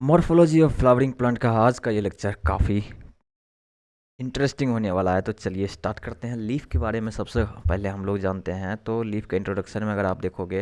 Morphology of flowering plant का आज का ये लेक्चर काफ़ी इंटरेस्टिंग होने वाला है। तो चलिए स्टार्ट करते हैं। लीफ के बारे में सबसे पहले हम लोग जानते हैं। तो लीफ के इंट्रोडक्शन में अगर आप देखोगे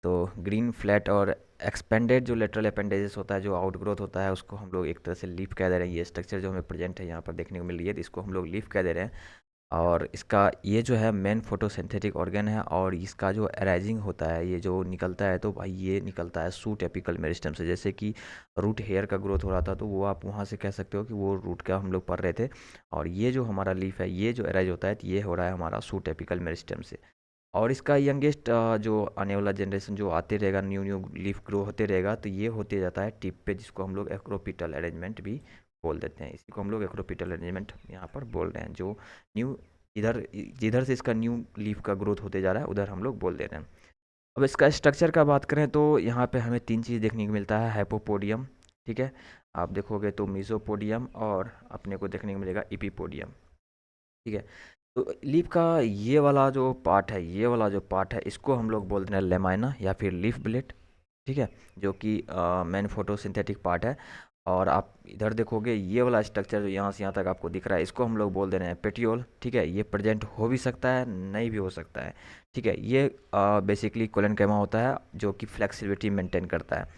तो ग्रीन फ्लैट और एक्सपेंडेड जो लेटरल अपेंडेजेस होता है, जो आउटग्रोथ होता है, उसको हम लोग एक तरह से लीफ कह दे रहे हैं। ये स्ट्रक्चर जो हमें प्रेजेंट है यहाँ पर देखने को मिल रही है, तो इसको हम लोग लीफ कह दे रहे हैं। और इसका ये जो है मेन फोटोसिंथेटिक ऑर्गन है, और इसका जो अराइजिंग होता है, ये जो निकलता है, तो भाई ये निकलता है सूट एपिकल मेरिस्टेम से। जैसे कि रूट हेयर का ग्रोथ हो रहा था, तो वो आप वहाँ से कह सकते हो कि वो रूट का हम लोग पढ़ रहे थे। और ये जो हमारा लीफ है, ये जो अराइज होता है, तो ये हो रहा है हमारा सूट एपिकल मेरिस्टेम से। और इसका यंगेस्ट जो आने वाला जनरेशन जो आते रहेगा, न्यू न्यू लीफ ग्रो होते रहेगा, तो ये होते जाता है टिप पे, जिसको हम लोग एक्रोपिटल अरेंजमेंट भी बोल देते हैं। इसी को हम लोग एक्रोपिटल अरेंजमेंट यहाँ पर बोल रहे हैं। जो न्यू इधर जिधर से इसका न्यू लीफ का ग्रोथ होते जा रहा है, उधर हम लोग बोल दे रहे हैं। अब इसका स्ट्रक्चर का बात करें तो यहाँ पे हमें तीन चीज़ देखने को मिलता है। हाइपोपोडियम, ठीक है, आप देखोगे तो मीजोपोडियम, और अपने को देखने को मिलेगा इपीपोडियम, ठीक है। तो लीफ का ये वाला जो पार्ट है, ये वाला जो पार्ट है, इसको हम लोग बोलते हैं लेमाइना या फिर लीफ ब्लेड, ठीक है, जो कि मेन फोटोसिंथेटिक पार्ट है। और आप इधर देखोगे ये वाला स्ट्रक्चर जो यहाँ से यहाँ तक आपको दिख रहा है, इसको हम लोग बोल दे रहे हैं पेटियोल, ठीक है। ये प्रेजेंट हो भी सकता है, नहीं भी हो सकता है, ठीक है। ये बेसिकली कोलेनकेमा होता है, जो कि फ्लेक्सिबिलिटी मेंटेन करता है।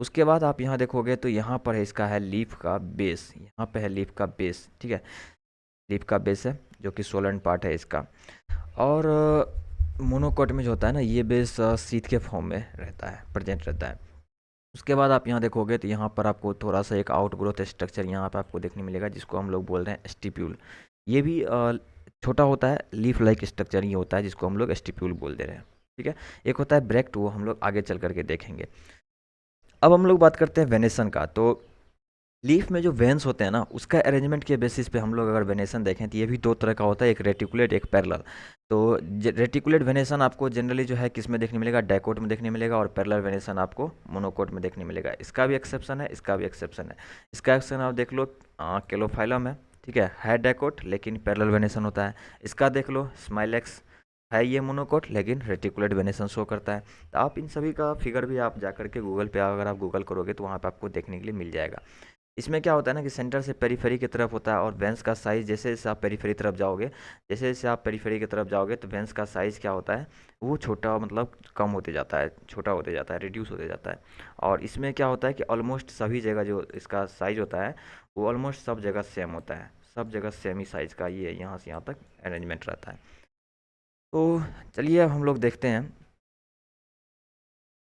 उसके बाद आप यहाँ देखोगे तो यहाँ पर है इसका है लीफ का बेस, यहाँ पे है लीफ का बेस, ठीक है। लीफ का बेस है जो कि सोलन पार्ट है इसका। और मोनोकोट में जो होता है ना, ये बेस सीट के फॉर्म में रहता है, प्रेजेंट रहता है। उसके बाद आप यहाँ देखोगे तो यहाँ पर आपको थोड़ा सा एक आउटग्रोथ स्ट्रक्चर यहाँ पर आपको देखने मिलेगा, जिसको हम लोग बोल रहे हैं स्टिप्यूल। ये भी छोटा होता है, लीफ लाइक स्ट्रक्चर ये होता है, जिसको हम लोग स्टिप्यूल बोल दे रहे हैं, ठीक है। एक होता है ब्रेक्ट, वो हम लोग आगे चल करके देखेंगे। अब हम लोग बात करते हैं वेनेसन का। तो लीफ में जो वेन्स होते हैं ना, उसका अरेंजमेंट के बेसिस पे हम लोग अगर वेनेसन देखें तो ये भी दो तरह का होता है, एक रेटिकुलेट, एक पैरेलल। तो रेटिकुलेट वेनेसन आपको जनरली जो है किस में देखने मिलेगा, डाइकोट में देखने मिलेगा, और पैरेलल वेनेसन आपको मोनोकोट में देखने मिलेगा। इसका भी एक्सेप्शन है, इसका भी एक्सेप्शन है। इसका एक्सेप्शन आप देख लो, केलोफाइलम है, ठीक है डाइकोट लेकिन पैरेलल वेनेसन होता है। इसका देख लो स्माइलेक्स, है ये मोनोकोट लेकिन रेटिकुलेट वेनेसन शो करता है। तो आप इन सभी का फिगर भी आप जा करके गूगल पे अगर आप गूगल करोगे तो वहाँ पे आपको देखने के लिए मिल जाएगा। इसमें क्या होता है ना कि सेंटर से पेरीफेरी की तरफ होता है, और वेंस का साइज़ जैसे जैसे आप पेरीफेरी तरफ जाओगे, जैसे जैसे आप पेरीफेरी की तरफ जाओगे, तो वेंस का साइज़ क्या होता है, वो छोटा, मतलब कम होते जाता है, छोटा होते जाता है, रिड्यूस होते जाता है। और इसमें क्या होता है कि ऑलमोस्ट सभी जगह जो इसका साइज़ होता है, वो ऑलमोस्ट सब जगह सेम होता है, सब जगह सेम ही साइज़ का ये यहाँ से यहाँ तक अरेंजमेंट रहता है। तो चलिए अब हम लोग देखते हैं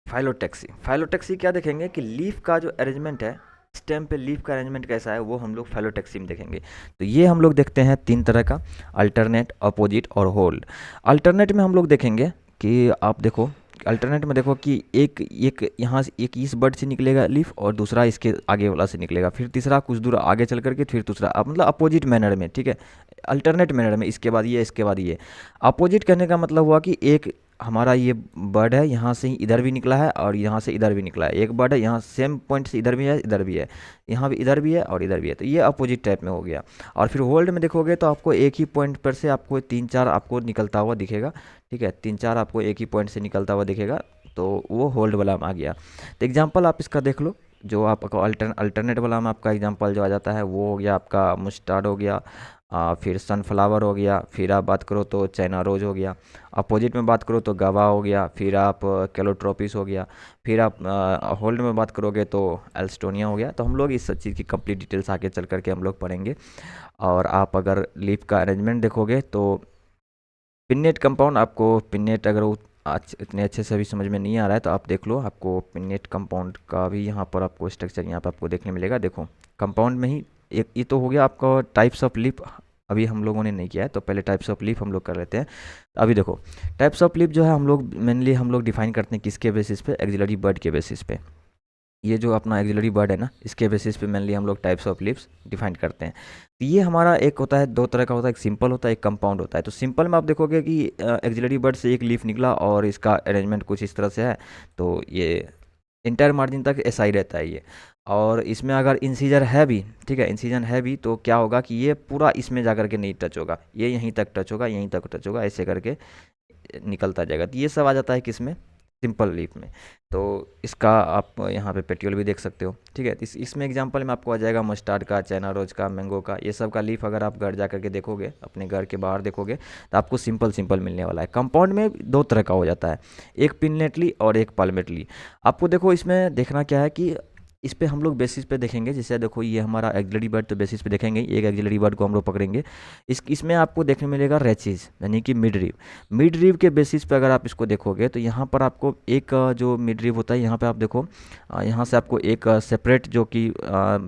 फाइलोटैक्सी। फाइलोटैक्सी क्या देखेंगे कि लीफ का जो अरेंजमेंट है, स्टेम पे लीफ का अरेंजमेंट कैसा है, वो हम लोग फाइलोटैक्सी में देखेंगे। तो ये हम लोग देखते हैं तीन तरह का, अल्टरनेट, अपोजिट और होल्ड। अल्टरनेट में हम लोग देखेंगे कि आप देखो, अल्टरनेट में देखो कि एक एक यहाँ से एक इस बर्ड से निकलेगा लीफ, और दूसरा इसके आगे वाला से निकलेगा, फिर तीसरा कुछ दूर आगे चल करके फिर दूसरा, मतलब अपोजिट मैनर में, ठीक है। अल्टरनेट मैनर में, इसके बाद ये, इसके बाद ये। अपोजिट कहने का मतलब हुआ कि एक हमारा ये बर्ड है, यहाँ से ही इधर भी निकला है और यहाँ से इधर भी निकला है। एक बर्ड है, यहाँ सेम पॉइंट से इधर भी है, इधर भी है, यहाँ भी इधर भी है और इधर भी है, तो ये अपोजिट टाइप में हो गया। और फिर होल्ड में देखोगे तो आपको एक ही पॉइंट पर से आपको तीन चार आपको निकलता हुआ दिखेगा, ठीक है, तीन चार आपको एक ही पॉइंट से निकलता हुआ दिखेगा, तो वो होल्ड वाला में आ गया। तो एग्जाम्पल आप इसका देख लो, जो आपको अल्टरनेट वाला में आपका एग्जांपल जो आ जाता है, वो हो गया आपका मुस्टार्ड हो गया, फिर सनफ्लावर हो गया, फिर आप बात करो तो चाइना रोज हो गया। अपोजिट में बात करो तो गवा हो गया, फिर आप कैलोट्रोपिस हो गया, फिर आप होल्ड में बात करोगे तो एल्स्टोनिया हो गया। तो हम लोग इस सब चीज़ की कंप्लीट डिटेल्स आगे चल करके हम लोग पढ़ेंगे। और आप अगर लीफ का अरेंजमेंट देखोगे तो पिन्नेट कंपाउंड, आपको पिन्नेट अगर आज इतने अच्छे से अभी समझ में नहीं आ रहा है तो आप देख लो, आपको पिन्नेट कंपाउंड का भी यहाँ पर आपको स्ट्रक्चर यहाँ पर आपको देखने मिलेगा। देखो कंपाउंड में ही एक ये तो हो गया आपका टाइप्स ऑफ लीफ, अभी हम लोगों ने नहीं किया है, तो पहले टाइप्स ऑफ लीफ हम लोग कर लेते हैं। अभी देखो टाइप्स ऑफ लीफ जो है हम लोग मेनली हम लोग डिफाइन करते हैं किसके बेसिस पे, एक्सिलरी बर्ड के बेसिस पे। ये जो अपना एक्सिलरी बर्ड है ना, इसके बेसिस पे मेनली हम लोग टाइप्स ऑफ लीव्स डिफाइन करते हैं। तो ये हमारा एक होता है, दो तरह का होता है, एक सिंपल होता है, एक कंपाउंड होता है। तो सिंपल में आप देखोगे कि एक्सिलरी बर्ड से एक लीफ निकला और इसका अरेंजमेंट कुछ इस तरह से है, तो ये इंटायर मार्जिन तक ऐसा ही रहता है ये। और इसमें अगर इंसीजर है भी, ठीक है, इंसीजन है भी, तो क्या होगा कि ये पूरा इसमें जा करके नहीं टच होगा, ये यहीं तक टच होगा, यहीं तक टच होगा, ऐसे करके निकलता जाएगा। तो ये सब आ जाता है किस में, सिंपल लीफ में। तो इसका आप यहाँ पे पेट्योल भी देख सकते हो, ठीक है। इसमें एग्जांपल में आपको आ जाएगा मस्टर्ड का, चाइना रोज का, मैंगो का, ये सब का लीफ अगर आप घर जा करके देखोगे, अपने घर के बाहर देखोगे, तो आपको सिंपल सिंपल मिलने वाला है। कंपाउंड में दो तरह का हो जाता है, एक पिननेटली और एक पाल्मेटली। आपको देखो इसमें देखना क्या है कि इस पे हम लोग बेसिस पे देखेंगे। जैसे देखो ये हमारा एक्सिलरी बर्ड, तो बेसिस पे देखेंगे, एक एक्सिलरी बर्ड को हम लोग पकड़ेंगे। इसमें आपको देखने मिलेगा रेचेज, यानी कि मिड रिव। मिड रिव के बेसिस पे अगर आप इसको देखोगे तो यहाँ पर आपको एक जो मिड रिव होता है, यहाँ पे आप देखो, यहाँ से आपको एक सेपरेट जो कि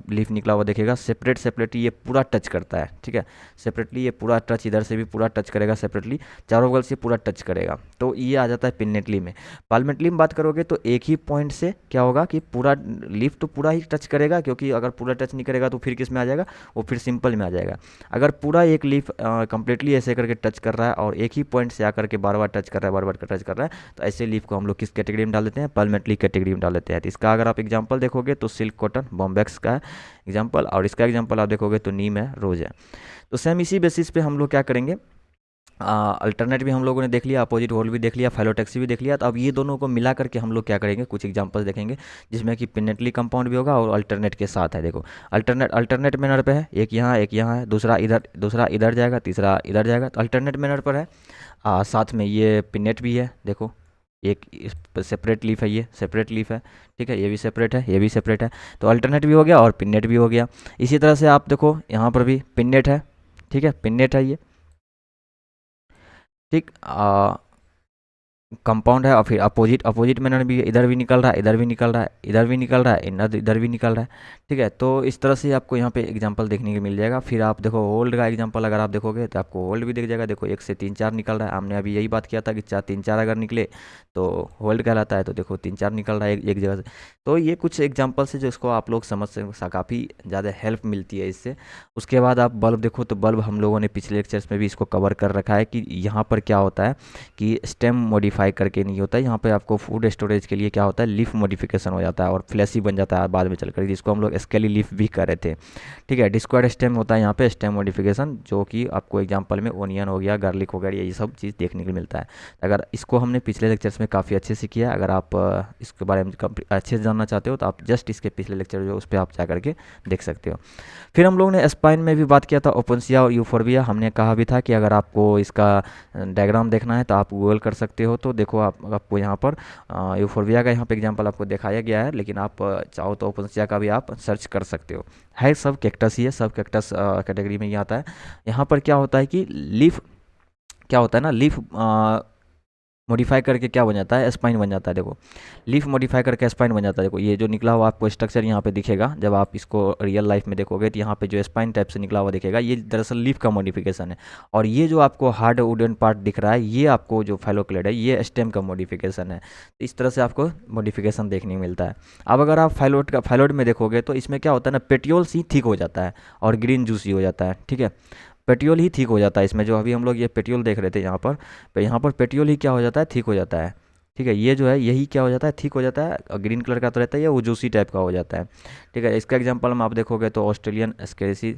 लीफ निकला हुआ देखेगा, सेपरेट सेपरेटली ये पूरा टच करता है, ठीक है। सेपरेटली ये पूरा टच, इधर से भी पूरा टच करेगा सेपरेटली, चारों बगल से पूरा टच करेगा, तो ये आ जाता है पिन्नेटली में। पाल्मेटली में बात करोगे तो एक ही पॉइंट से क्या होगा कि पूरा लीफ तो पूरा ही टच करेगा, क्योंकि अगर पूरा टच नहीं करेगा तो फिर किस में आ जाएगा, वो फिर सिंपल में आ जाएगा। अगर पूरा एक लीफ कंप्लीटली ऐसे करके टच कर रहा है और एक ही पॉइंट से आकर के बार बार टच कर रहा है, बार बार टच कर रहा है, तो ऐसे लीफ को हम लोग किस कैटेगरी में डाल देते हैं, पाल्मेटली कैटेगरी में डाल देते हैं। तो इसका अगर आप एग्जाम्पल देखोगे तो सिल्क कॉटन बॉम्बैक्स का एग्जाम्पल, और इसका एग्जाम्पल आप देखोगे तो नीम है, रोज है। तो सेम इसी बेसिस पे हम लोग क्या करेंगे, अल्टरनेट भी हम लोगों ने देख लिया, अपोजिट होल भी देख लिया, फाइलोटैक्सी भी देख लिया। तो अब ये दोनों को मिला करके हम लोग क्या करेंगे, कुछ एग्जांपल्स देखेंगे जिसमें कि पिनेटली कंपाउंड भी होगा और अल्टरनेट के साथ है। देखो अल्टरनेट मैनर पे है, एक यहाँ है, दूसरा इधर जाएगा, तीसरा इधर जाएगा, तो अल्टरनेट मैनर पर है। साथ में ये पिनेट भी है, देखो एक सेपरेट लीफ है, ये सेपरेट लीफ है, ठीक है, ये भी सेपरेट है, ये भी सेपरेट है। तो अल्टरनेट भी हो गया और पिनेट भी हो गया। इसी तरह से आप देखो यहाँ पर भी पिनेट है, ठीक है, पिनेट है ये, ठीक। कंपाउंड है, और फिर अपोजिट अपोजिट मैनर भी, इधर भी निकल रहा है, इधर भी निकल रहा है, इधर भी निकल रहा है, इधर भी निकल रहा है, ठीक है। तो इस तरह से आपको यहाँ पे एग्जांपल देखने को मिल जाएगा। फिर आप देखो होल्ड का एग्जांपल अगर आप देखोगे तो आपको होल्ड भी दिख जाएगा। देखो एक से 3 4 निकल रहा है, हमने अभी यही बात किया था कि 3 4 अगर निकले तो होल्ड कहलाता है। तो देखो 3 4 निकल रहा है एक जगह से। तो ये कुछ एग्जाम्पल्स है जिसको आप लोग समझ सकते, काफ़ी ज़्यादा हेल्प मिलती है इससे। उसके बाद आप बल्ब देखो, तो बल्ब हम लोगों ने पिछले लेक्चर्स में भी इसको कवर कर रखा है कि यहाँ पर क्या होता है कि स्टेम मॉडिफाई करके नहीं होता है, यहाँ पे आपको फूड स्टोरेज के लिए क्या होता है, लीफ मॉडिफिकेशन हो जाता है और फ्लैशी बन जाता है बाद में चलकर, जिसको हम लोग स्केली लीफ भी कर रहे थे, ठीक है। डिस्क्वायर्ड स्टेम होता है यहाँ पे स्टेम मॉडिफिकेशन, जो कि आपको एग्जांपल में ओनियन हो गया, गार्लिक हो गया, ये सब चीज़ देखने को मिलता है। अगर इसको हमने पिछले लेक्चर्स में काफ़ी अच्छे से किया, अगर आप इसके बारे में अच्छे से जानना चाहते हो तो आप जस्ट इसके पिछले लेक्चर जो उस पर आप जा करके देख सकते हो। फिर हम लोग ने स्पाइन में भी बात किया था, ओपनसिया और यूफोर्बिया। हमने कहा भी था कि अगर आपको इसका डायग्राम देखना है तो आप गूगल कर सकते हो। तो देखो आपको यहाँ पर यूफोर्बिया का यहाँ पे एग्जांपल आपको दिखाया गया है, लेकिन आप चाहो तो ओपनसिया का भी आप सर्च कर सकते हो। है सब कैक्टस ही है, सब कैक्टस कैटेगरी में ही आता है। यहाँ पर क्या होता है कि लीफ, क्या होता है ना, लीफ मॉडिफाई करके क्या बन जाता है, स्पाइन बन जाता है। देखो लीफ मॉडिफाई करके स्पाइन बन जाता है। देखो ये जो निकला हुआ आपको स्ट्रक्चर यहाँ पे दिखेगा, जब आप इसको रियल लाइफ में देखोगे तो यहाँ पे जो स्पाइन टाइप से निकला हुआ दिखेगा, ये दरअसल लीफ का मॉडिफिकेशन है। और ये जो आपको हार्ड वुडन पार्ट दिख रहा है, ये आपको जो फाइलोक्लेड है, ये स्टेम का मॉडिफिकेशन है। तो इस तरह से आपको मॉडिफिकेशन देखने को मिलता है। अब अगर आप फाइलोड में देखोगे तो इसमें क्या होता है ना, पेटियोल ही थिक हो जाता है और ग्रीन जूसी हो जाता है, ठीक है। पेट्योल ही ठीक हो जाता है इसमें, जो अभी हम लोग ये पेट्योल देख रहे थे यहाँ पर, तो यहाँ पर पेट्योल ही क्या हो जाता है, ठीक हो जाता है, ठीक है। ये जो है यही क्या हो जाता है, ठीक हो जाता है, और ग्रीन कलर का तो रहता है, ये वो जूसी टाइप का हो जाता है, ठीक है। इसका एग्जांपल में आप देखोगे तो ऑस्ट्रेलियन स्केसी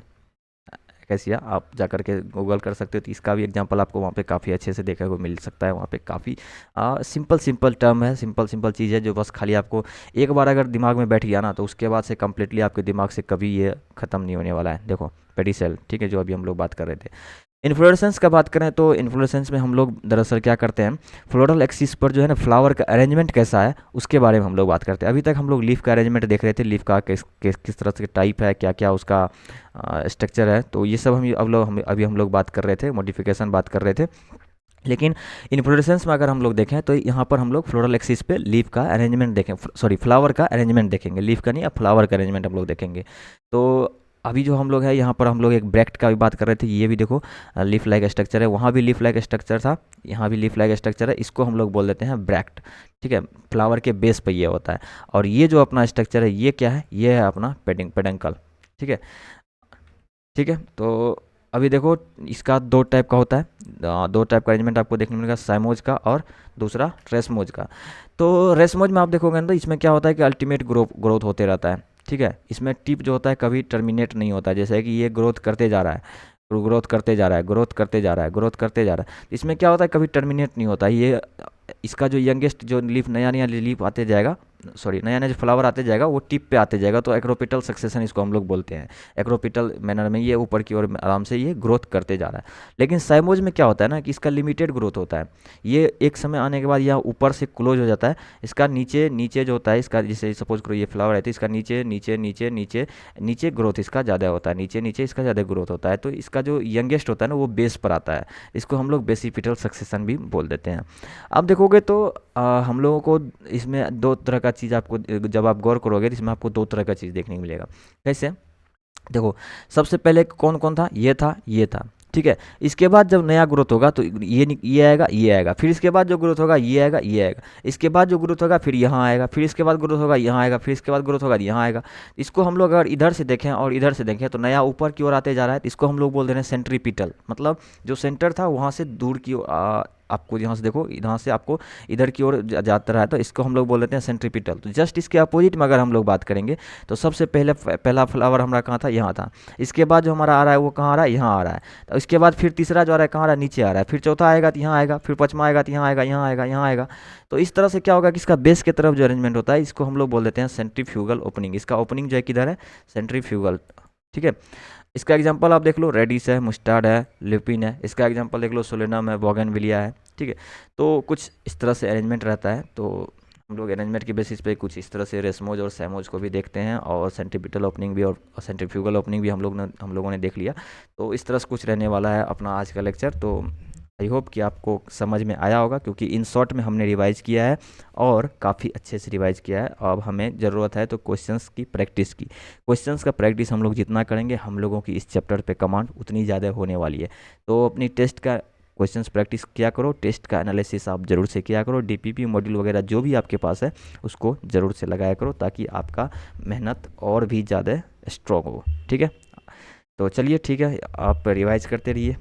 कैसिया, आप जा कर के गूगल कर सकते हो, तो इसका भी एग्जांपल आपको वहाँ पे काफ़ी अच्छे से देखने को मिल सकता है। वहाँ पे काफ़ी सिंपल सिंपल टर्म है, सिंपल सिंपल चीज़ है, जो बस खाली आपको एक बार अगर दिमाग में बैठ गया ना, तो उसके बाद से कम्प्लीटली आपके दिमाग से कभी ये ख़त्म नहीं होने वाला है। देखो पेडिसेल, ठीक है, जो अभी हम लोग बात कर रहे थे। इन्फ्लोरेसेंस का बात करें तो इन्फ्लोरेसेंस में हम लोग दरअसल क्या करते हैं, फ्लोरल एक्सिस पर जो है ना फ्लावर का अरेंजमेंट कैसा है उसके बारे में हम लोग बात करते हैं। अभी तक हम लोग लीफ का अरेंजमेंट देख रहे थे, लीफ का किस तरह से टाइप है, क्या क्या उसका स्ट्रक्चर है, तो ये सब अभी हम लोग बात कर रहे थे, मॉडिफिकेशन बात कर रहे थे। लेकिन इन्फ्लोरेसेंस में अगर हम लोग देखें तो यहाँ पर हम लोग फ्लोरल एक्सिस पे लीफ का अरेंजमेंट देखें, सॉरी फ्लावर का अरेंजमेंट देखेंगे, लीफ का नहीं, अब फ्लावर का अरेंजमेंट हम लोग देखेंगे। तो अभी जो हम लोग है यहाँ पर हम लोग एक ब्रैक्ट का भी बात कर रहे थे, ये भी देखो लीफ लाइक स्ट्रक्चर है, वहाँ भी लीफ लाइक स्ट्रक्चर था, यहाँ भी लीफ लाइक स्ट्रक्चर है, इसको हम लोग बोल देते हैं ब्रैक्ट, ठीक है। फ्लावर के बेस पर ये होता है। और ये जो अपना स्ट्रक्चर है ये क्या है, ये है अपना पेडंकल, ठीक है, ठीक है। तो अभी देखो इसका दो टाइप का होता है, दो टाइप का अरेंजमेंट आपको देखने को मिलेगा, साइमोज का और दूसरा रेसमोज का। तो रेसमोज में आप देखोगे ना, तो इसमें क्या होता है कि अल्टीमेट ग्रोथ होते रहता है, ठीक है। इसमें टिप जो होता है कभी टर्मिनेट नहीं होता, जैसे कि ये ग्रोथ करते जा रहा है, ग्रोथ करते जा रहा है, ग्रोथ करते जा रहा है, ग्रोथ करते जा रहा है, इसमें क्या होता है कभी टर्मिनेट नहीं होता, ये इसका जो यंगेस्ट जो लीफ नया नया लीफ आते जाएगा, सॉरी नया नया जो फ्लावर आते जाएगा वो टिप पे आते जाएगा, तो एक्रोपिटल सक्सेशन इसको हम लोग बोलते हैं। एक्रोपिटल मैनर में ये ऊपर की ओर आराम से ये ग्रोथ करते जा रहा है। लेकिन साइमोज में क्या होता है ना कि इसका लिमिटेड ग्रोथ होता है, ये एक समय आने के बाद यहाँ ऊपर से क्लोज हो जाता है, इसका नीचे नीचे जो होता है इसका, जैसे सपोज करो ये फ्लावर है तो इसका नीचे नीचे नीचे नीचे नीचे ग्रोथ इसका ज़्यादा होता है, नीचे नीचे इसका ज़्यादा ग्रोथ होता है, तो इसका जो यंगेस्ट होता है ना वो बेस पर आता है, इसको हम लोग बेसिपिटल सक्सेशन भी बोल देते हैं। अब देखोगे तो हम लोगों को इसमें दो तरह का चीज़ आपको, जब आप गौर करोगे तो इसमें आपको दो तरह का चीज़ देखने को मिलेगा। कैसे? देखो, सबसे पहले कौन कौन था, ये था, ठीक है। इसके बाद जब नया ग्रोथ होगा तो ये आएगा, ये आएगा, फिर इसके बाद जो ग्रोथ होगा ये आएगा, ये आएगा, इसके बाद जो ग्रोथ होगा फिर यहाँ आएगा, फिर इसके बाद ग्रोथ होगा यहाँ आएगा, फिर इसके बाद ग्रोथ होगा यहाँ आएगा। इसको हम लोग अगर इधर से देखें और इधर से देखें तो नया ऊपर की ओर आते जा रहा है, तो इसको हम लोग बोल दे रहे हैं सेंट्रीपिटल, मतलब जो सेंटर था वहाँ से दूर की आपको यहाँ से देखो, यहाँ से आपको इधर की ओर जाता रहा है, तो इसको हम लोग बोल देते हैं सेंट्रीपिटल। तो जस्ट इसके अपोजिट में अगर हम लोग बात करेंगे तो सबसे पहला फ्लावर हमारा कहाँ था, यहाँ था। इसके बाद जो हमारा आ रहा है वो कहाँ आ रहा है, यहाँ आ रहा है। तो इसके बाद फिर तीसरा जो आ रहा है कहाँ आ रहा है, नीचे आ रहा है, फिर चौथा आएगा तो यहाँ आएगा, फिर पाँचवा आएगा तो यहाँ आएगा, यहाँ आएगा, यहाँ आएगा। तो इस तरह से क्या होगा कि इसका बेस की तरफ जो अरेंजमेंट होता है इसको हम लोग बोल देते हैं सेंट्रीफ्यूगल ओपनिंग। इसका ओपनिंग जो है किधर है, सेंट्रीफ्यूगल, ठीक है। इसका एग्जांपल आप देख लो, रेडिस है, मुस्टार्ड है, ल्यूपिन है। इसका एग्जांपल देख लो, सोलेनम है, बोगनविलिया है, ठीक है। तो कुछ इस तरह से अरेंजमेंट रहता है। तो हम लोग अरेंजमेंट की बेसिस पे कुछ इस तरह से रेसमोज और सैमोज को भी देखते हैं, और सेंट्रीपिटल ओपनिंग भी और सेंट्रीफ्यूगल ओपनिंग भी हम लोगों ने देख लिया। तो इस तरह से कुछ रहने वाला है अपना आज का लेक्चर। तो आई होप कि आपको समझ में आया होगा, क्योंकि इन शॉर्ट में हमने रिवाइज़ किया है और काफ़ी अच्छे से रिवाइज़ किया है। अब हमें ज़रूरत है तो क्वेश्चंस की प्रैक्टिस की। क्वेश्चंस का प्रैक्टिस हम लोग जितना करेंगे हम लोगों की इस चैप्टर पे कमांड उतनी ज़्यादा होने वाली है। तो अपनी टेस्ट का क्वेश्चंस प्रैक्टिस किया करो, टेस्ट का एनालिसिस आप ज़रूर से किया करो, डीपीपी मॉड्यूल वगैरह जो भी आपके पास है उसको ज़रूर से लगाया करो, ताकि आपका मेहनत और भी ज़्यादा स्ट्रॉन्ग हो, ठीक है। तो चलिए ठीक है, आप रिवाइज़ करते रहिए।